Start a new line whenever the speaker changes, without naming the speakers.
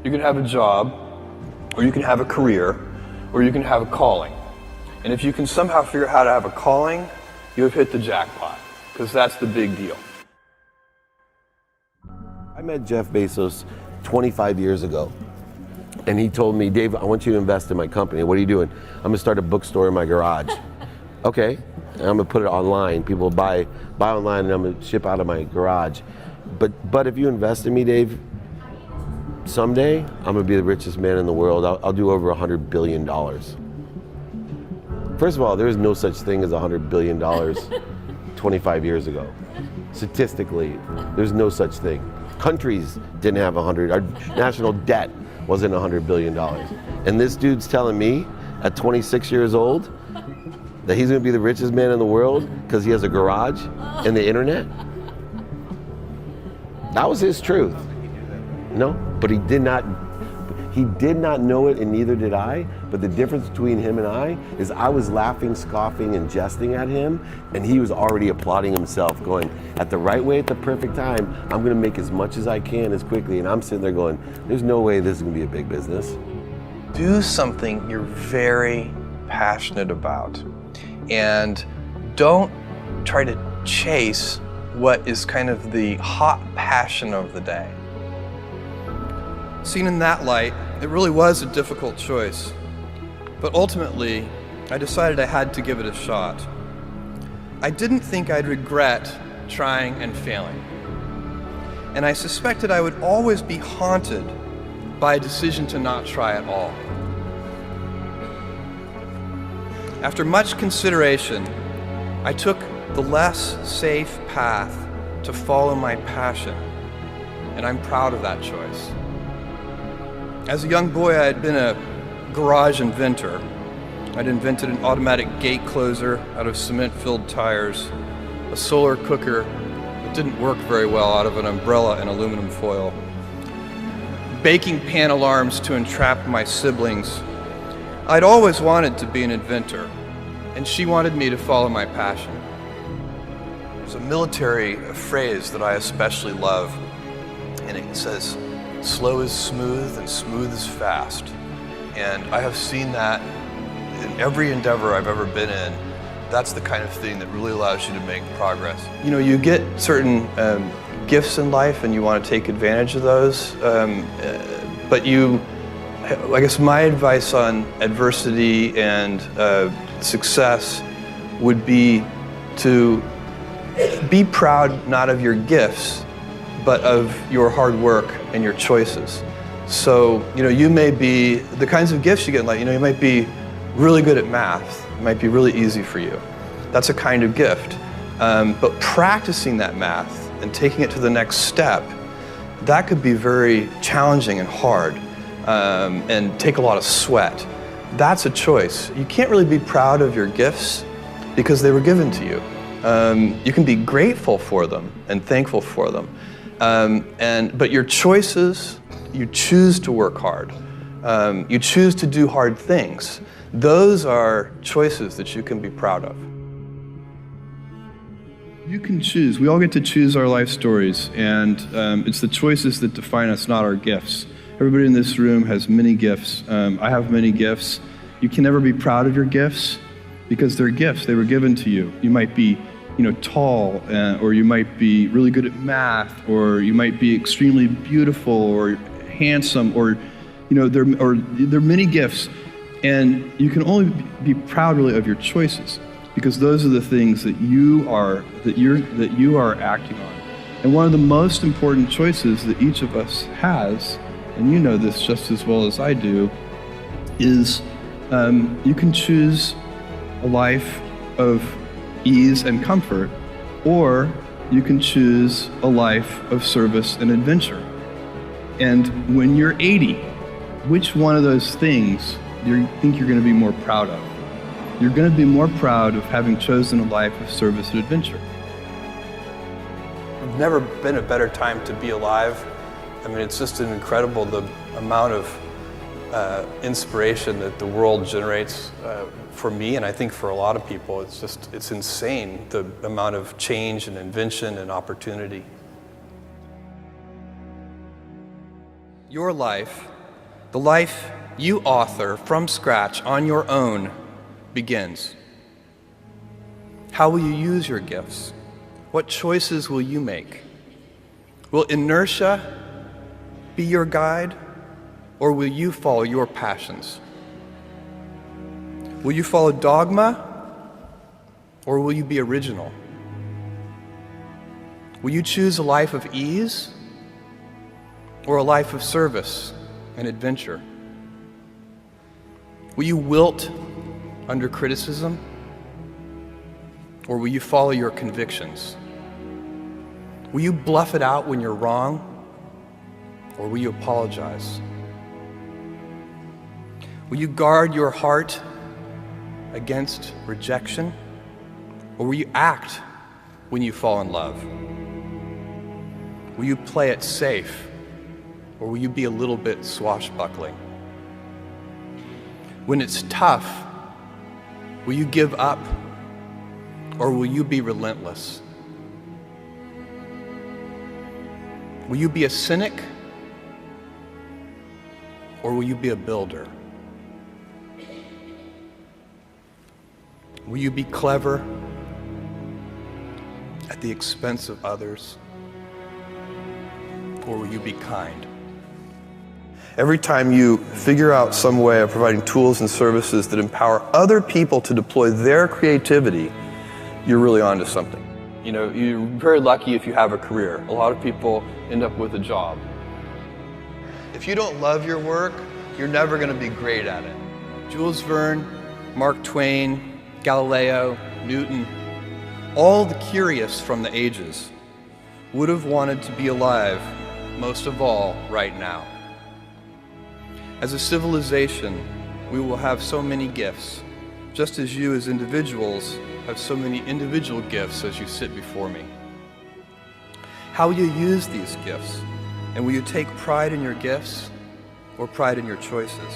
You can have a job, or you can have a career, or you can have a calling. And if you can somehow figure out how to have a calling, you have hit the jackpot, because that's the big deal.
I met Jeff Bezos 25 years ago, and he told me, Dave, I want you to invest in my company. What are you doing? I'm gonna start a bookstore in my garage. Okay, and I'm gonna put it online. People buy online, and I'm gonna ship out of my garage. But if you invest in me, Dave, someday I'm gonna be the richest man in the world. I'll do over $100 billion. First of all, there is no such thing as $100 billion 25 years ago. Statistically, there's no such thing. Countries didn't have 100, our national debt wasn't $100 billion. And this dude's telling me at 26 years old that he's gonna be the richest man in the world because he has a garage and the internet? That was his truth. No, but he did not know it, and neither did I. But the difference between him and I is I was laughing, scoffing, and jesting at him, and he was already applauding himself, going, at the right way, at the perfect time, I'm gonna make as much as I can as quickly. And I'm sitting there going, there's no way this is gonna be a big business.
Do something you're very passionate about, and don't try to chase what is kind of the hot passion of the day. Seen in that light, it really was a difficult choice. But ultimately, I decided I had to give it a shot. I didn't think I'd regret trying and failing. And I suspected I would always be haunted by a decision to not try at all. After much consideration, I took the less safe path to follow my passion, and I'm proud of that choice. As a young boy, I had been a garage inventor. I'd invented an automatic gate closer out of cement-filled tires, a solar cooker that didn't work very well out of an umbrella and aluminum foil, baking pan alarms to entrap my siblings. I'd always wanted to be an inventor, and she wanted me to follow my passion. There's a military phrase that I especially love, and it says, slow is smooth and smooth is fast. And I have seen that in every endeavor I've ever been in. That's the kind of thing that really allows you to make progress. You know, you get certain gifts in life and you want to take advantage of those, but I guess my advice on adversity and success would be to be proud not of your gifts, but of your hard work and your choices. So, you may be, the kinds of gifts you get in life, you might be really good at math. It might be really easy for you. That's a kind of gift. But practicing that math and taking it to the next step, that could be very challenging and hard and take a lot of sweat. That's a choice. You can't really be proud of your gifts because they were given to you. You can be grateful for them and thankful for them. But your choices, you choose to work hard. You choose to do hard things. Those are choices that you can be proud of. You can choose. We all get to choose our life stories, and it's the choices that define us, not our gifts. Everybody in this room has many gifts. I have many gifts. You can never be proud of your gifts because they're gifts. They were given to you. You might be tall, or you might be really good at math, or you might be extremely beautiful or handsome, or there are many gifts, and you can only be proud really of your choices because those are the things that you are acting on. And one of the most important choices that each of us has, and you know this just as well as I do, is you can choose a life of ease and comfort, or you can choose a life of service and adventure. And when you're 80, which one of those things do you think you're going to be more proud of? You're going to be more proud of having chosen a life of service and adventure. There's never been a better time to be alive. I mean, it's just incredible the amount of inspiration that the world generates for me, and I think for a lot of people. It's insane, the amount of change and invention and opportunity. Your life The life you author from scratch on your own begins. How will you use your gifts? What choices will you make? Will inertia be your guide, or will you follow your passions? Will you follow dogma, or will you be original? Will you choose a life of ease, or a life of service and adventure? Will you wilt under criticism, or will you follow your convictions? Will you bluff it out when you're wrong, or will you apologize? Will you guard your heart against rejection, or will you act when you fall in love? Will you play it safe, or will you be a little bit swashbuckling? When it's tough, will you give up, or will you be relentless? Will you be a cynic, or will you be a builder? Will you be clever at the expense of others, or will you be kind? Every time you figure out some way of providing tools and services that empower other people to deploy their creativity, you're really onto something. You know, you're very lucky if you have a career. A lot of people end up with a job. If you don't love your work, you're never going to be great at it. Jules Verne, Mark Twain, Galileo, Newton, all the curious from the ages would have wanted to be alive, most of all, right now. As a civilization, we will have so many gifts, just as you as individuals have so many individual gifts as you sit before me. How will you use these gifts? And will you take pride in your gifts or pride in your choices?